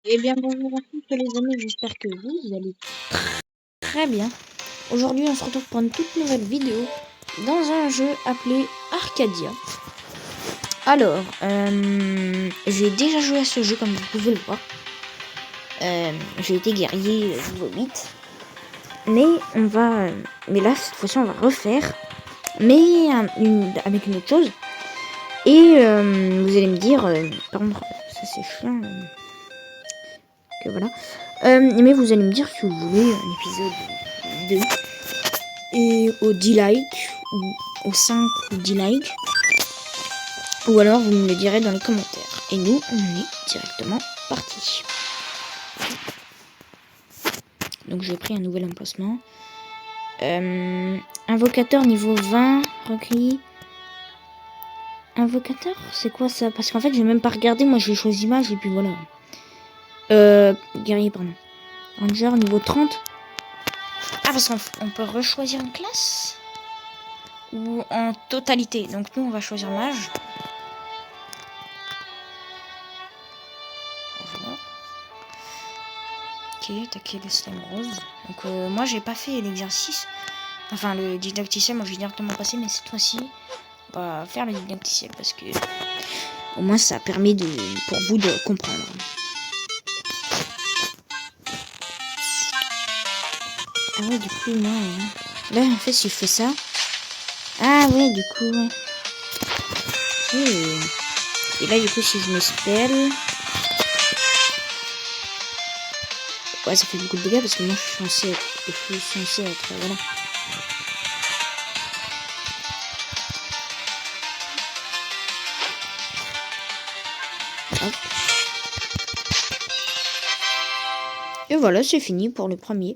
Eh bien bonjour à tous les amis, j'espère que vous allez très bien. Aujourd'hui on se retrouve pour une toute nouvelle vidéo dans un jeu appelé Arcadia. Alors, j'ai déjà joué à ce jeu comme vous pouvez le voir. J'ai été guerrier niveau 8. Mais on va... mais là cette fois-ci on va refaire. Mais avec une autre chose. Et vous allez me dire... pardon, ça c'est chiant. Que voilà. Mais vous allez me dire si vous voulez un épisode 2 et au 10 likes ou au 5 ou 10 likes, ou alors vous me le direz dans les commentaires. Et nous, on est directement parti. Donc j'ai pris un nouvel emplacement. Invocateur niveau 20 recueilli. Invocateur, c'est quoi ça? Parce qu'en fait j'ai même pas regardé, moi j'ai choisi mage et puis voilà. Guerrier, pardon. Ranger niveau 30. Ah, parce qu'on peut rechoisir une classe ou en totalité. Donc nous on va choisir mage. Bonjour. Ok, attaquer le slime rose. Donc moi j'ai pas fait l'exercice. Enfin le didacticiel, moi j'ai directement passé, mais cette fois-ci on va faire le didacticiel parce que au moins ça permet pour vous de comprendre. Ah ouais, du coup non. Là en fait si je fais ça. Ah ouais, du coup ouais. Et là du coup si je me spell. Ouais, ça fait beaucoup de dégâts parce que moi je suis censé être voilà. Hop. Et voilà, c'est fini pour le premier.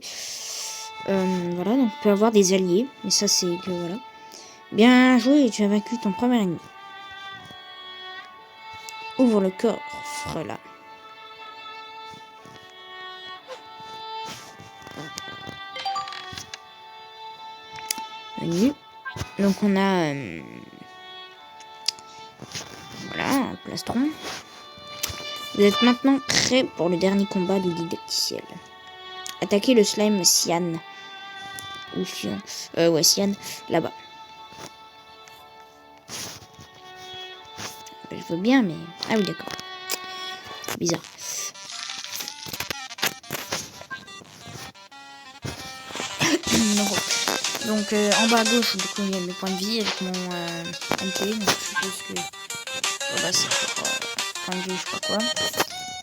Voilà, donc on peut avoir des alliés, mais ça c'est que voilà. Bien joué, tu as vaincu ton premier ennemi. Ouvre le coffre là. Menu. Donc on a voilà, un plastron. Vous êtes maintenant prêt pour le dernier combat du didacticiel. Attaquez le slime Cyan. Ou Cyan. Ouais, Cyan, là-bas. Je veux bien, mais... Ah oui, d'accord. Bizarre. Donc en bas à gauche, du coup, il y a mes points de vie avec mon MP. Donc je suppose que... Voilà, c'est pour point de vie, je sais pas quoi.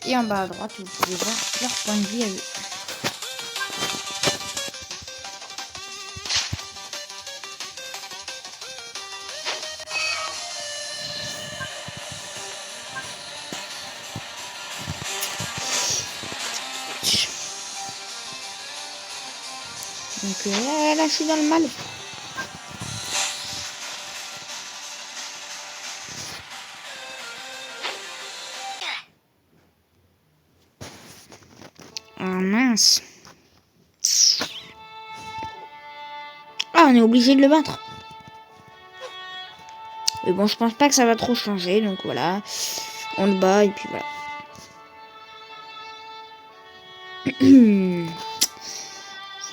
Et en bas à droite, vous pouvez voir leur point de vie à eux. Donc là, je suis dans le mal. Ah mince. Ah, on est obligé de le battre. Mais bon, je pense pas que ça va trop changer. Donc voilà. On le bat et puis voilà.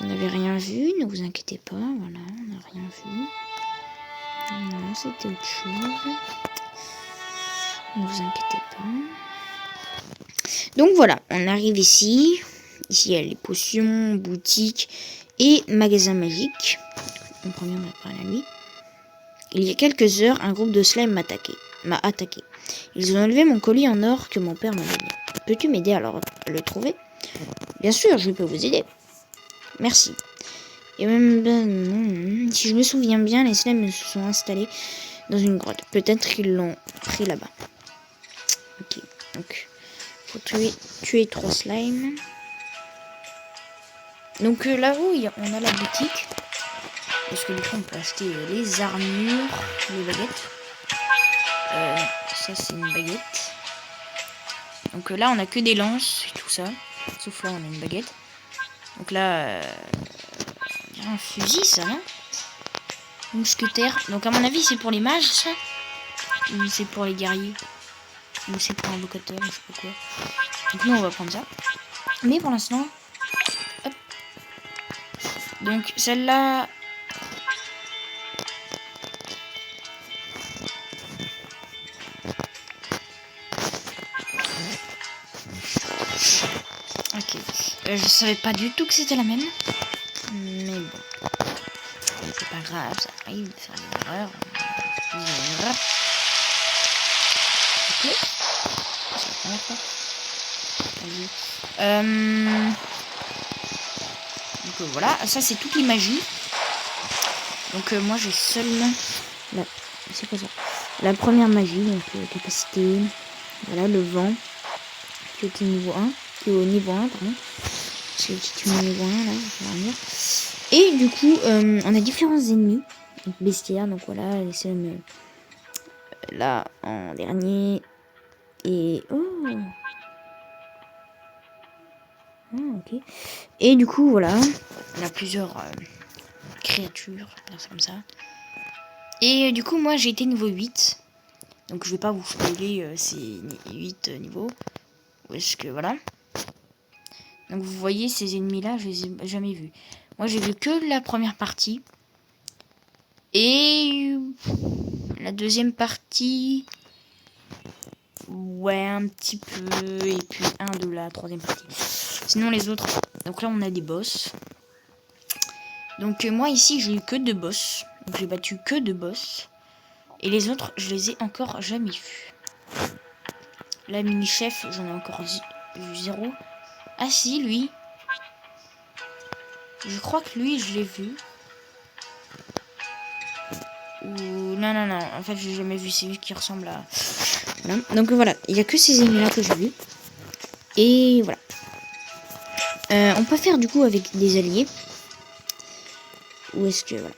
Vous n'avez rien vu, ne vous inquiétez pas. Voilà, on n'a rien vu. Non, c'était autre chose. Ne vous inquiétez pas. Donc voilà, on arrive ici. Ici, il y a les potions, boutique et magasin magique. En premier, on va parler à lui. Il y a quelques heures, un groupe de slime m'a attaqué. Ils ont enlevé mon colis en or que mon père m'a donné. Peux-tu m'aider à le trouver? Bien sûr, je peux vous aider. Merci. Et même, si je me souviens bien, les slimes se sont installés dans une grotte. Peut-être qu'ils l'ont pris là-bas. Ok, donc, faut tuer 3 slimes. Donc là-haut, on a la boutique. Parce que du coup, on peut acheter les armures, les baguettes. Ça, c'est une baguette. Donc là, on a que des lances et tout ça. Sauf là, on a une baguette. Donc là, un fusil, ça, non? Mousquetaire. Donc à mon avis, c'est pour les mages, ça? Ou c'est pour les guerriers? Ou c'est pour invocateur, je sais pas quoi. Donc nous on va prendre ça. Mais pour l'instant, hop. Donc celle-là. Ok. Je savais pas du tout que c'était la même. Mais bon. C'est pas grave, ça arrive de faire des erreurs. Ok. C'est la première fois. Donc voilà, ça c'est toutes les magies. Donc moi j'ai seulement c'est quoi ça, la première magie, donc capacité, voilà, le vent qui est au niveau 1, qui est au niveau 1 pardon, c'est le petit niveau 1 là, je vais dire. Et du coup on a différents ennemis, donc bestiaires, donc voilà, les seuls là en dernier. Et ok. Et du coup voilà, on a plusieurs créatures, comme ça. Et du coup moi j'ai été niveau 8. Donc je vais pas vous spoiler ces 8 niveaux. Parce que voilà. Donc vous voyez ces ennemis là, je les ai jamais vus. Moi j'ai vu que la première partie. Et la deuxième partie. Ouais, un petit peu. Et puis un de la troisième partie. Sinon les autres. Donc là on a des boss. Donc moi ici j'ai eu que 2 boss. Donc j'ai battu que 2 boss. Et les autres je les ai encore jamais vus. La mini-chef j'en ai encore vu 0. Ah si, lui. Je crois que lui, je l'ai vu. Ou... Non, non, non. En fait, j'ai jamais vu. C'est lui qui ressemble à... Voilà. Donc voilà, il n'y a que ces ennemis-là que j'ai vu. Et voilà. On peut faire du coup avec des alliés. Ou est-ce que... Voilà.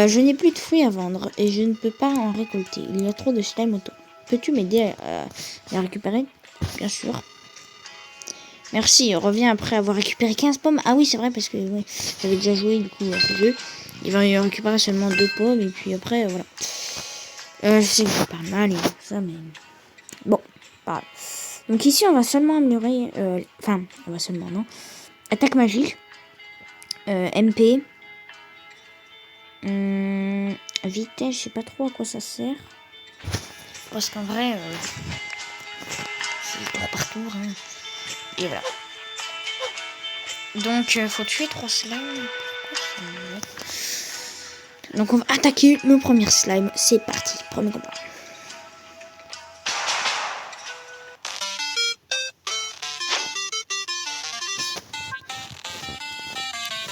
Je n'ai plus de fruits à vendre et je ne peux pas en récolter. Il y a trop de slime autour. Peux-tu m'aider à les récupérer? Bien sûr. Merci, reviens après avoir récupéré 15 pommes. Ah oui, c'est vrai, parce que ouais, j'avais déjà joué du coup à ce jeu. Il va y récupérer seulement 2 pommes, et puis après, voilà. Je sais que je parle mal et tout ça, mais... Bon, pas grave. Donc ici, on va seulement améliorer... Enfin, on va seulement, non. Attaque magique. MP. Vitesse, je sais pas trop à quoi ça sert. Parce qu'en vrai... c'est tour par tour, hein. Et voilà. Donc, faut tuer 3 slimes. Donc, on va attaquer le premier slime. C'est parti. Premier combat.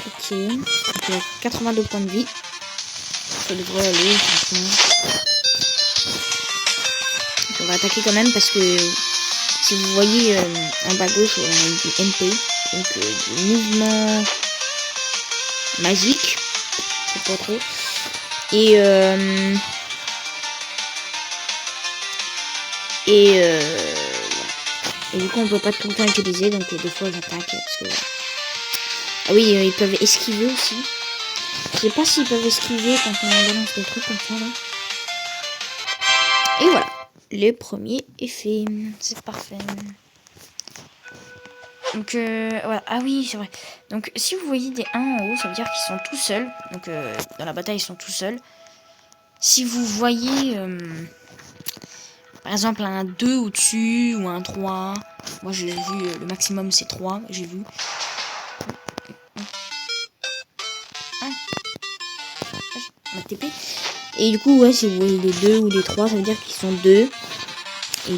Ok. Donc, il a 82 points de vie. Ça devrait aller, franchement. Donc, on va attaquer quand même parce que si vous voyez en bas gauche, on a du MP. Donc, du mouvement magique. C'est pas trop. Et du coup on peut pas tout le temps utiliser, donc des fois j'attaque parce que... Ah oui, ils peuvent esquiver aussi. Je sais pas s'ils peuvent esquiver quand on balance des trucs comme ça là. Et voilà, le premier est fait. C'est parfait. Donc voilà. Ah oui, c'est vrai. Donc si vous voyez des 1 en haut, ça veut dire qu'ils sont tout seuls. Donc dans la bataille ils sont tout seuls. Si vous voyez par exemple un 2 au-dessus ou un 3. Moi j'ai vu le maximum c'est 3, j'ai vu. Ma TP. Et du coup ouais, si vous voyez les 2 ou les 3, ça veut dire qu'ils sont 2. Et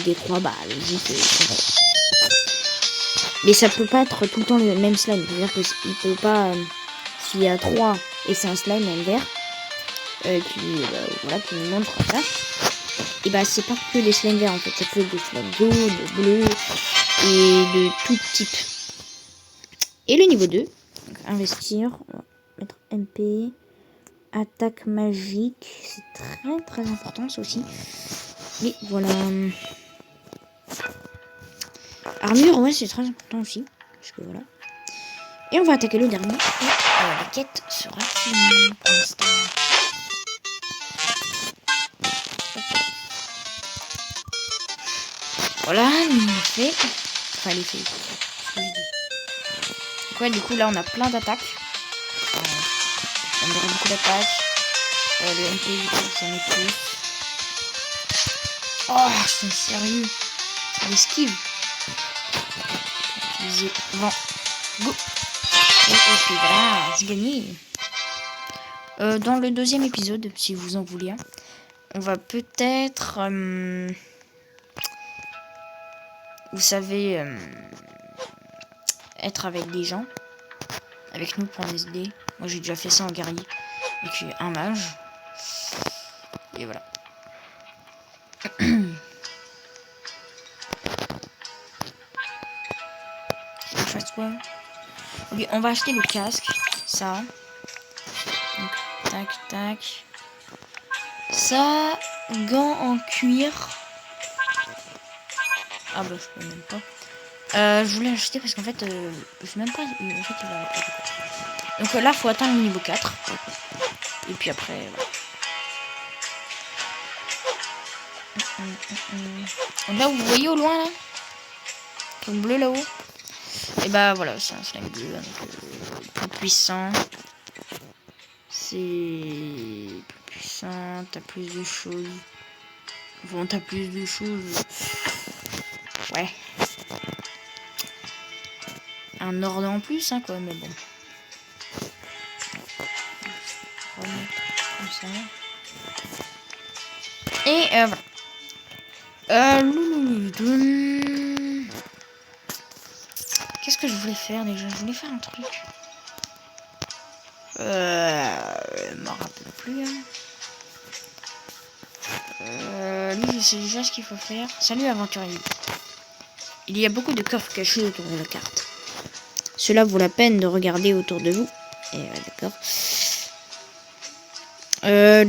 les 3, bah juste ils sont vrais. Mais ça peut pas être tout le temps le même slime. C'est-à-dire qu'il peut pas... s'il y a 3 et c'est un slime même vert, voilà, qui nous montre ça. Et bah c'est pas que des slimes verts en fait, ça peut être des slimes jaunes, bleus et de tout type. Et le niveau 2, donc investir, on va mettre MP, attaque magique, c'est très très important ça aussi. Mais voilà. Armure, ouais, c'est très important aussi. Parce que voilà. Et on va attaquer le dernier. Et la quête sera finie pour l'instant. Voilà, il est fait. enfin l'effet. Ce que je dis. Donc ouais, du coup là on a plein d'attaques. On aurait beaucoup d'attaques. Le MP, du coup, ça met plus. Oh, c'est sérieux. Ça esquive. Utiliser vent. Go. Et puis voilà, c'est gagné. Dans le deuxième épisode, si vous en voulez un, on va peut-être, vous savez, être avec des gens, avec nous pour en SD. Moi j'ai déjà fait ça en guerrier, avec un mage. Et voilà. Ok, on va acheter le casque, ça. Donc, tac, tac. Ça, gants en cuir. Ah bah je peux même pas. Je voulais acheter parce qu'en fait, je sais même pas. En fait, il va... Donc là, faut atteindre le niveau 4. Et puis après, voilà. Là, vous voyez au loin, là, le bleu là-haut. Et bah voilà, c'est un slime bleu, donc plus puissant. C'est plus puissant, t'as plus de choses. Bon, t'as plus de choses. Ouais. Un ordre en plus, hein, quoi, mais bon. Comme ça. Et voilà. Qu'est-ce que je voulais faire déjà? Je voulais faire un truc. Je m'en rappelle plus. Hein. Lui, je sais déjà ce qu'il faut faire. Salut aventurier. Il y a beaucoup de coffres cachés autour de la carte. Cela vaut la peine de regarder autour de vous. Et d'accord.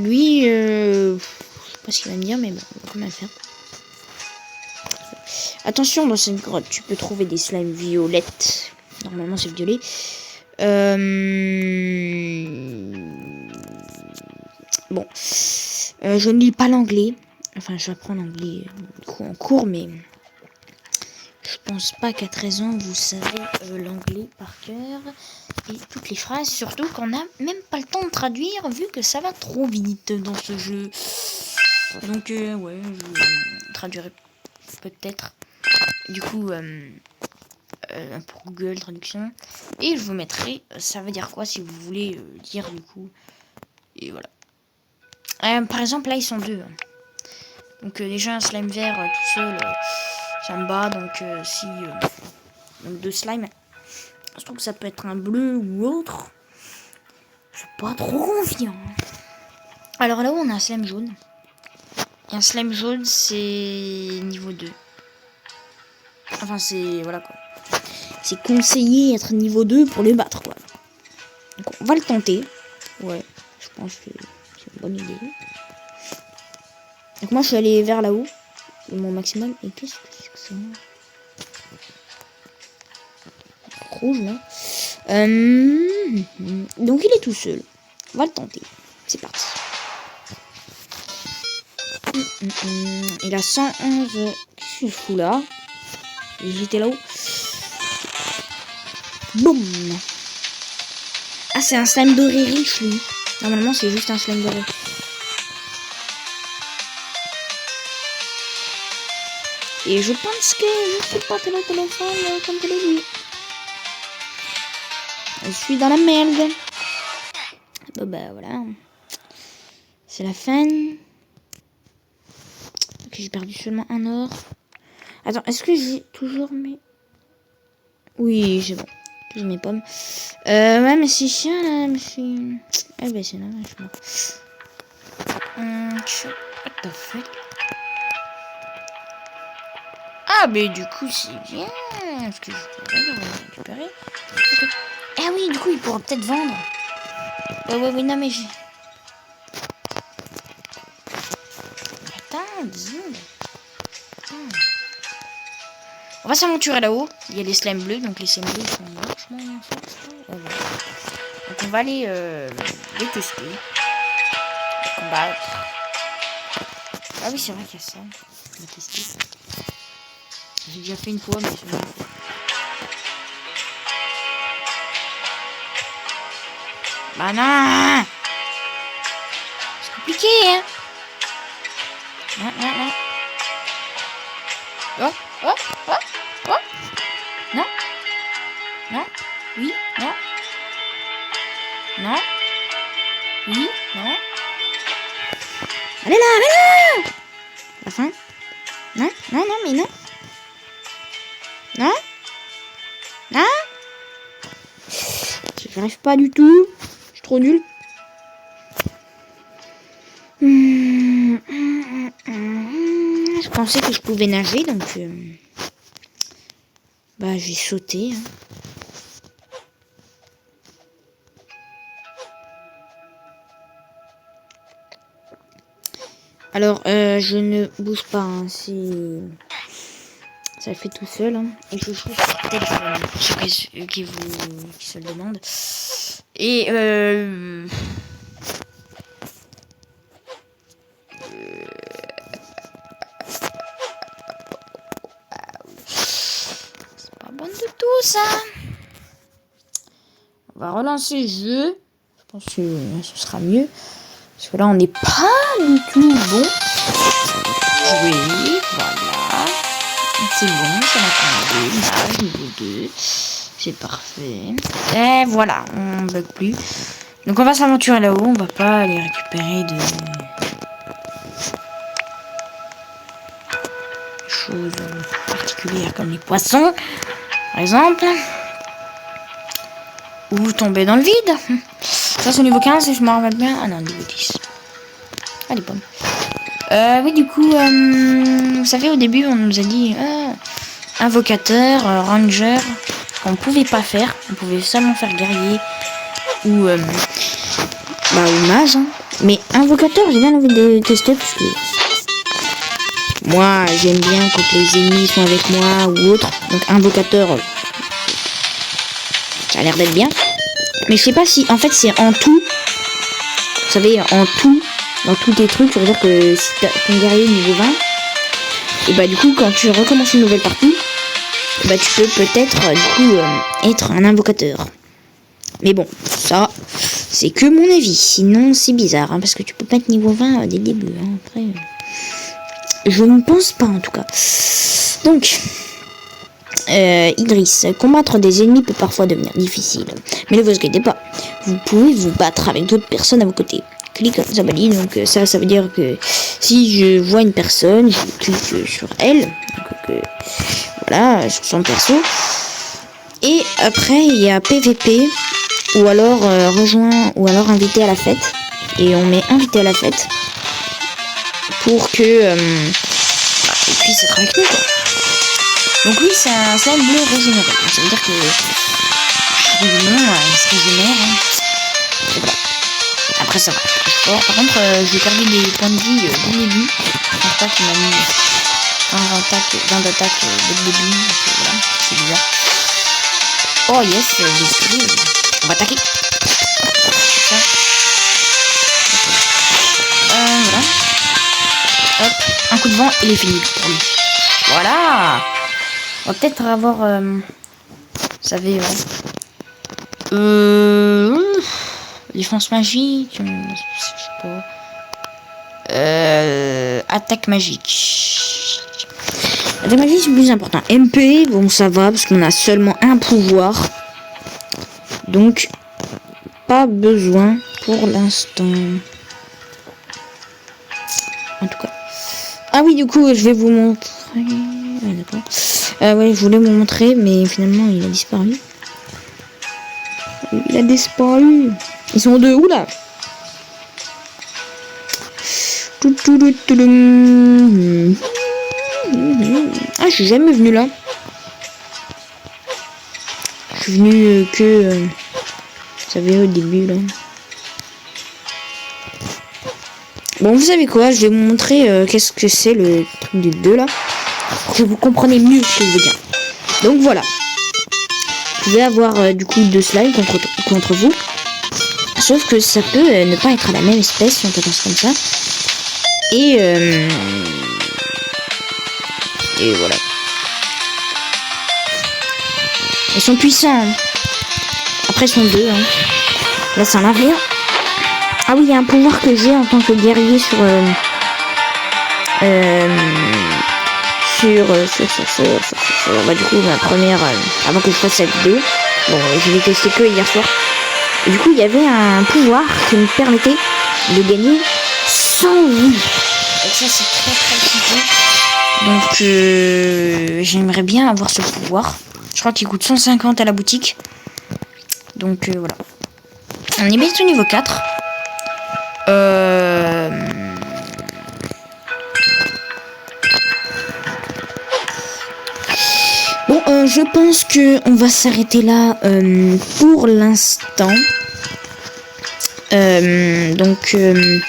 Lui, je sais pas ce qu'il va me dire, mais bon, on va quand même faire. Attention, dans cette grotte, tu peux trouver des slimes violettes. Normalement, c'est violet. Bon. Je ne lis pas l'anglais. Enfin, j'apprends l'anglais en cours, mais je pense pas qu'à 13 ans, vous savez l'anglais par cœur. Et toutes les phrases, surtout qu'on n'a même pas le temps de traduire, vu que ça va trop vite dans ce jeu. Donc, ouais, je traduirai peut-être. Du coup, pour Google Traduction. Et je vous mettrai, ça veut dire quoi si vous voulez dire du coup. Et voilà. Par exemple, là, ils sont deux. Donc, déjà, un slime vert tout seul, ça me bat. Donc, si... donc, deux slimes. Je trouve que ça peut être un bleu ou autre. Je suis pas trop confiant. Alors là-haut, on a un slime jaune. Et un slime jaune, c'est niveau 2. Enfin, c'est... Voilà, quoi. C'est conseillé être niveau 2 pour les battre, quoi. Donc, on va le tenter. Ouais, je pense que c'est une bonne idée. Donc, moi, je suis allé vers là-haut. Mon maximum. Et qu'est-ce que c'est que ça? Rouge, là. Donc, il est tout seul. On va le tenter. C'est parti. Il a 111. Qu'est-ce que je fous là? J'étais là-haut. Boum. Ah, c'est un slime doré riche, lui. Normalement, c'est juste un slime doré. Et je pense que je sais pas quel téléphone comme je l'ai dit. Je suis dans la merde. Bon, bah voilà. C'est la fin. Ok, j'ai perdu seulement un or. Attends, est-ce que j'ai toujours mes... Oui, j'ai bon. Toujours mes pommes. Ouais, mais c'est chiant là. Mais c'est... Eh ben, c'est là, je suis mort. What the fuck? Ah, mais du coup, c'est bien. Parce que je pourrais le récupérer. Okay. Ah oui, du coup, il pourra peut-être vendre. Ouais, non, mais j'ai... Attends, 10 secondes. On va s'aventurer là-haut. Il y a les slimes bleus, donc les slimes bleus sont vachement forts. Donc on va aller les tester. Les combattre. Ah oui, c'est vrai qu'il y a ça. On va tester. J'ai déjà fait une fois, mais c'est bon. Bah non. C'est compliqué, hein. Non, non, non. Oh, oh, oh, oh. Non. Non. Oui, non. Non. Oui, non. Allez là, allez là. La fin. Non, non, non, mais non. Non. Non. J'y arrive pas du tout. Je suis trop nul. Je pensais que je pouvais nager, donc bah j'ai sauté. Hein. Alors je ne bouge pas, hein, ça fait tout seul. Hein. Et je joue sur téléphone, ceux qui se le demandent. Et c'est pas bon du tout ça. On va relancer le jeu. Je pense que ce sera mieux. Parce que là, on n'est pas du tout bon. Jouer, voilà. C'est bon, ça m'a commandé. Nage, niveau 2. C'est parfait. Et voilà, on ne bug plus. Donc, on va s'aventurer là-haut. On va pas aller récupérer de choses particulières comme les poissons, par exemple. Ou tomber dans le vide. Ça, c'est au niveau 15, si je me rappelle bien. Ah non, niveau 10. Ah, les pommes. Oui, du coup, vous savez, au début, on nous a dit invocateur, ranger, qu'on pouvait pas faire. On pouvait seulement faire guerrier ou mage. Hein. Mais invocateur, j'ai bien envie de tester parce que moi, j'aime bien quand les ennemis sont avec moi ou autre. Donc, invocateur, ça a l'air d'être bien. Mais je sais pas si, en fait, c'est en tout. Vous savez, en tout. Dans tous tes trucs, ça veut dire que si t'as ton guerrier niveau 20, et bah du coup quand tu recommences une nouvelle partie, bah tu peux peut-être du coup être un invocateur. Mais bon, ça c'est que mon avis, sinon c'est bizarre, hein, parce que tu peux pas être niveau 20 dès le début. Hein. Après, je ne pense pas en tout cas. Donc, Idriss, combattre des ennemis peut parfois devenir difficile, mais ne vous inquiétez pas, vous pouvez vous battre avec d'autres personnes à vos côtés. Clique ça m'a dit, donc ça veut dire que si je vois une personne, je clique sur elle, donc, voilà, sur son perso, et après il y a PVP, ou alors rejoint, ou alors invité à la fête, et on met invité à la fête, pour que il puisse être avec nous, quoi. Donc oui, c'est un slime bleu régénéré, donc ça veut dire que il se régénère, hein. Et voilà. Après ça va. Par contre, j'ai perdu des points de vie dès le début. Je pense pas qu'il m'a mis 20 d'attaque dès le début. Donc, voilà, c'est bizarre. Oh yes, j'ai esquivé. On va attaquer. Ça. Voilà. Hop, un coup de vent, il est fini pour lui. Voilà. On va peut-être avoir... vous savez... défense magique, je sais pas. Attaque magique. Attaque magique, c'est plus important. MP, bon, ça va, parce qu'on a seulement un pouvoir. Donc, pas besoin pour l'instant. En tout cas. Ah oui, du coup, je vais vous montrer. Ah, d'accord. Ouais, je voulais vous montrer, mais finalement, il a disparu. Il a disparu. Ils sont deux. Oula. Ah, je suis jamais venu là. Je suis venu que... vous savez, au début, là. Bon, vous savez quoi? Je vais vous montrer qu'est-ce que c'est le truc du 2, là. Pour que vous compreniez mieux ce que je veux dire. Donc, voilà. Vous pouvez avoir, du coup, 2 slimes contre vous. Sauf que ça peut ne pas être à la même espèce, si on peut penser comme ça. Et voilà. Ils sont puissants. Hein. Après, ils sont 2. Hein. Là, c'est en arrière. Ah oui, il y a un pouvoir que j'ai en tant que guerrier sur bah, du coup, ma première, avant que je fasse cette vidéo. Bon, je l'ai testé que hier soir. Et du coup, il y avait un pouvoir qui me permettait de gagner 100 vies. Et ça, c'est très simple. Donc, j'aimerais bien avoir ce pouvoir. Je crois qu'il coûte 150 à la boutique. Donc, voilà. On est bientôt au niveau 4. Bon, je pense que on va s'arrêter là pour l'instant. Donc, je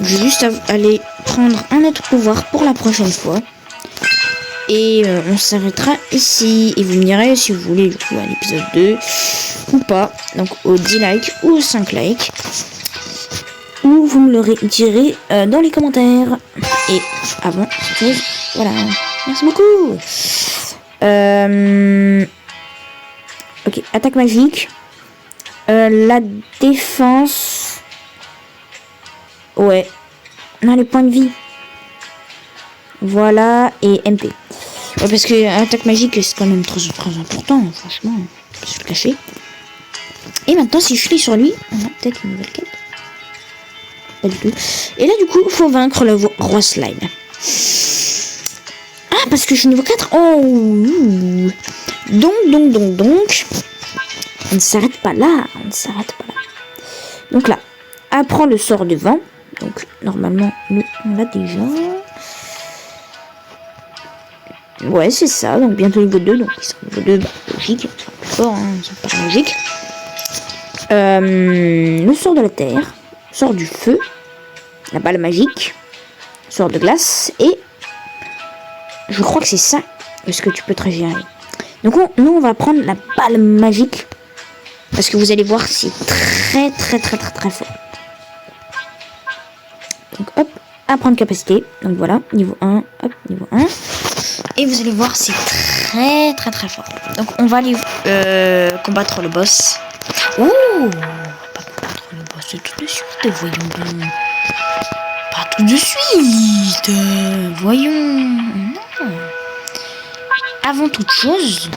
vais juste aller prendre un autre pouvoir pour la prochaine fois. Et on s'arrêtera ici. Et vous me direz si vous voulez jouer à l'épisode 2 ou pas. Donc, aux 10 likes ou aux 5 likes. Ou vous me le direz dans les commentaires. Et avant toute chose, voilà. Merci beaucoup. Ok, attaque magique. La défense. Ouais. Non, les points de vie. Voilà. Et MP. Ouais, parce que attaque magique, c'est quand même très important, franchement. Je vais se le cacher. Et maintenant, si je clique sur lui, on a peut-être une nouvelle quête. Pas du tout. Et là, du coup, il faut vaincre le roi slime. Ah, parce que je suis niveau 4. Oh. Donc. On ne s'arrête pas là. Donc là, apprends le sort de vent. Donc, normalement, nous, on l'a déjà. Ouais, c'est ça. Donc, bientôt niveau 2. Donc, ils sont niveau 2, bah, logique. Ils sont plus forts, hein. Ils sont pas logiques. Le sort de la terre. Sort du feu. La balle magique. Sort de glace. Et je crois que c'est ça. Est-ce que tu peux te régénérer? Donc, nous, on va prendre la balle magique. Parce que vous allez voir, c'est très fort. Donc, hop. Apprendre capacité. Donc, voilà. Niveau 1. Hop. Niveau 1. Et vous allez voir, c'est très fort. Donc, on va aller combattre le boss. Ouh! Pas combattre le boss tout de suite. Voyons donc. Pas tout de suite. Voyons. Non. Avant toute chose,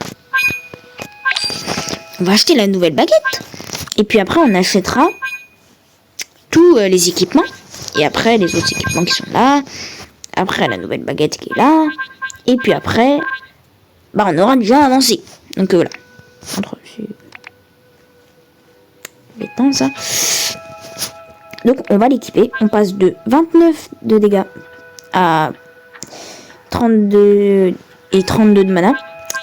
on va acheter la nouvelle baguette. Et puis après, on achètera tous les équipements. Et après, les autres équipements qui sont là. Après, la nouvelle baguette qui est là. Et puis après, bah, on aura déjà avancé. Donc voilà. C'est embêtant ça. Donc on va l'équiper. On passe de 29 de dégâts à 32 et 32 de mana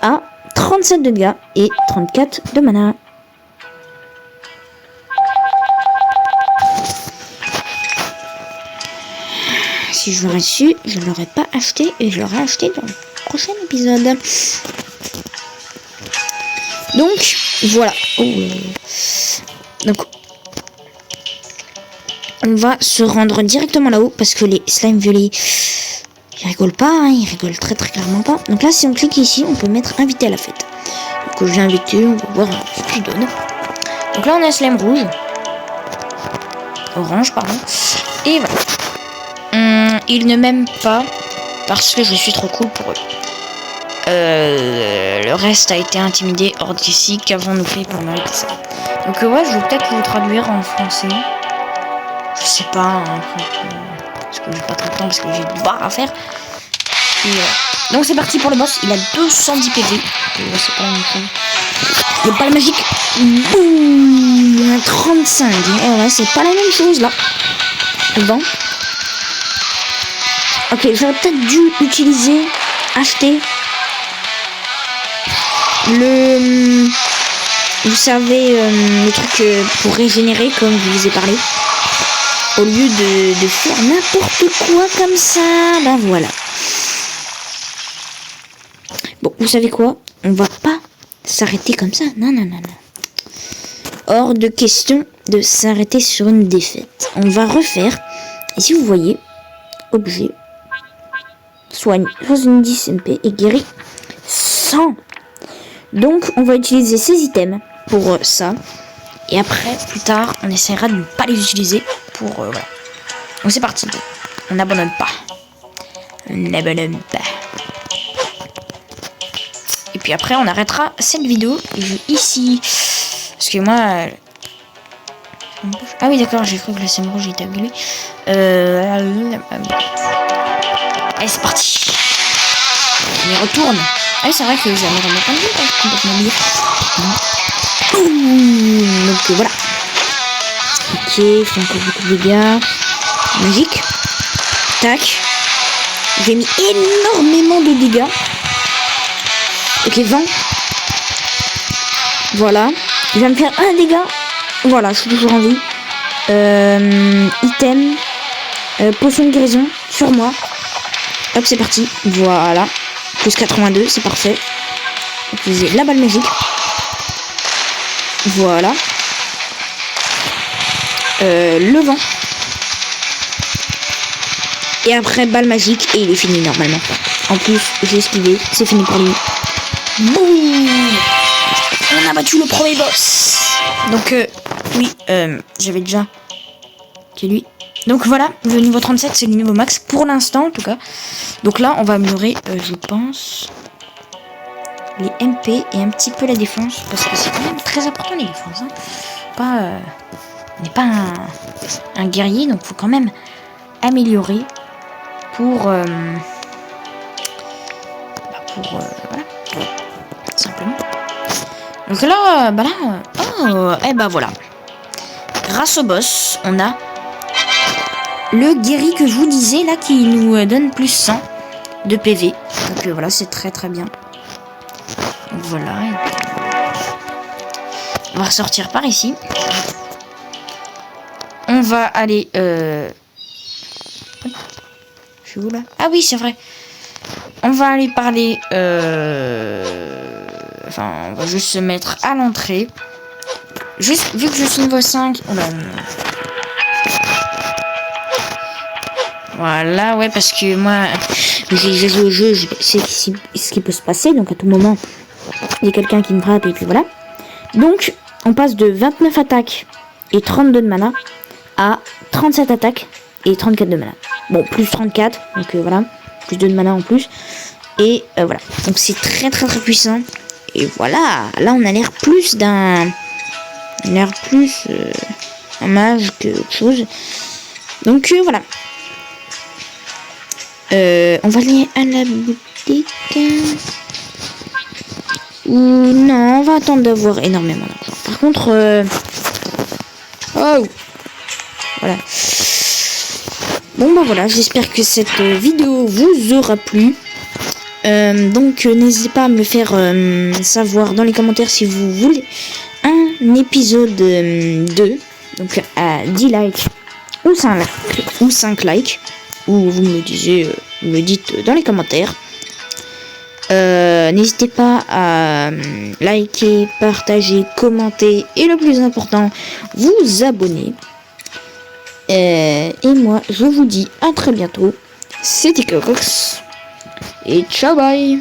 à 37 de dégâts et 34 de mana. Si je l'aurais su, je ne l'aurais pas acheté et je l'aurais acheté dans le prochain épisode. Donc, voilà. Donc, on va se rendre directement là-haut parce que les slimes violets, ils rigolent pas, hein, ils rigolent très clairement pas. Donc là, si on clique ici, on peut mettre invité à la fête. Donc j'ai invité, on va voir ce qu'il donne. Donc là, on a slime rouge. Orange, pardon. Et voilà. Ils ne m'aiment pas parce que je suis trop cool pour eux. Le reste a été intimidé hors d'ici. Qu'avons-nous fait pour mériter ça? Donc ouais, je vais peut-être vous traduire en français. Je sais pas, hein, parce que j'ai pas trop de temps, parce que j'ai des devoirs à faire. Et donc c'est parti pour le boss. Il a 210 PV. C'est pas la même chose. Le balle magique. Boum, 35. Et ouais, c'est pas la même chose là. Bon. Ok, j'aurais peut-être dû acheter le, vous savez, le truc pour régénérer, comme je vous ai parlé, au lieu de faire n'importe quoi comme ça. Ben voilà. Bon, vous savez quoi? On va pas s'arrêter comme ça. Non. Hors de question de s'arrêter sur une défaite. On va refaire. Et si vous voyez, objet. Soigne 70 MP et guérit 100. Donc on va utiliser ces items pour ça. Et après, plus tard, on essaiera de ne pas les utiliser pour... voilà. Donc c'est parti. On n'abandonne pas. On n'abandonne pas. Et puis après, on arrêtera cette vidéo. Ici. Parce que moi... Ah oui, d'accord, j'ai cru que la scène rouge était abîmée. Allez, c'est parti. On y retourne. Ah oui, c'est vrai que j'ai un point de vue, complètement oublié. Donc voilà. Ok, ils font encore beaucoup de dégâts. Magique. Tac. J'ai mis énormément de dégâts. Ok, 20. Voilà. Il va me faire un dégât. Voilà, je suis toujours en vie. Item. Potion de guérison sur moi. Hop, c'est parti. Voilà. Plus 82, c'est parfait. Utiliser la balle magique. Voilà. Le vent. Et après, balle magique. Et il est fini normalement. En plus, j'ai esquivé. C'est fini pour lui. Boum! On a battu le premier boss. Donc, oui, j'avais déjà... qui est lui. Donc voilà, le niveau 37, c'est le niveau max. Pour l'instant, en tout cas. Donc là, on va améliorer, je pense... les MP et un petit peu la défense. Parce que c'est quand même très important, les défenses. Hein. On n'est pas un guerrier, donc il faut quand même améliorer pour... voilà. Simplement. Donc là, voilà. Grâce au boss, on a le guéri que je vous disais là qui nous donne plus 100 de PV. Donc voilà, c'est très très bien. Donc voilà. On va ressortir par ici. On va aller... Je suis où là? Ah oui, c'est vrai. On va aller parler... Enfin, on va juste se mettre à l'entrée. Juste, vu que je suis niveau 5... Voilà, ouais, parce que moi, j'ai joué au jeu, je sais ce qui peut se passer. Donc à tout moment, il y a quelqu'un qui me frappe et puis voilà. Donc, on passe de 29 attaques et 32 de mana à 37 attaques et 34 de mana. Bon, plus 34, donc voilà, plus 2 de mana en plus. Et voilà, donc c'est très très très puissant. Et voilà, là on a l'air plus d'un... On a l'air plus un mage que autre chose. Donc voilà. On va aller à la boutique. Ou non, on va attendre d'avoir énormément d'argent. Par contre, oh, voilà. Bon bah voilà, j'espère que cette vidéo vous aura plu. Donc n'hésitez pas à me faire savoir dans les commentaires si vous voulez un épisode 2. Donc à 10 likes ou 5 likes. Ou vous me dites dans les commentaires. N'hésitez pas à liker, partager, commenter et le plus important, vous abonner. Et moi, je vous dis à très bientôt. C'était Cocox et ciao bye.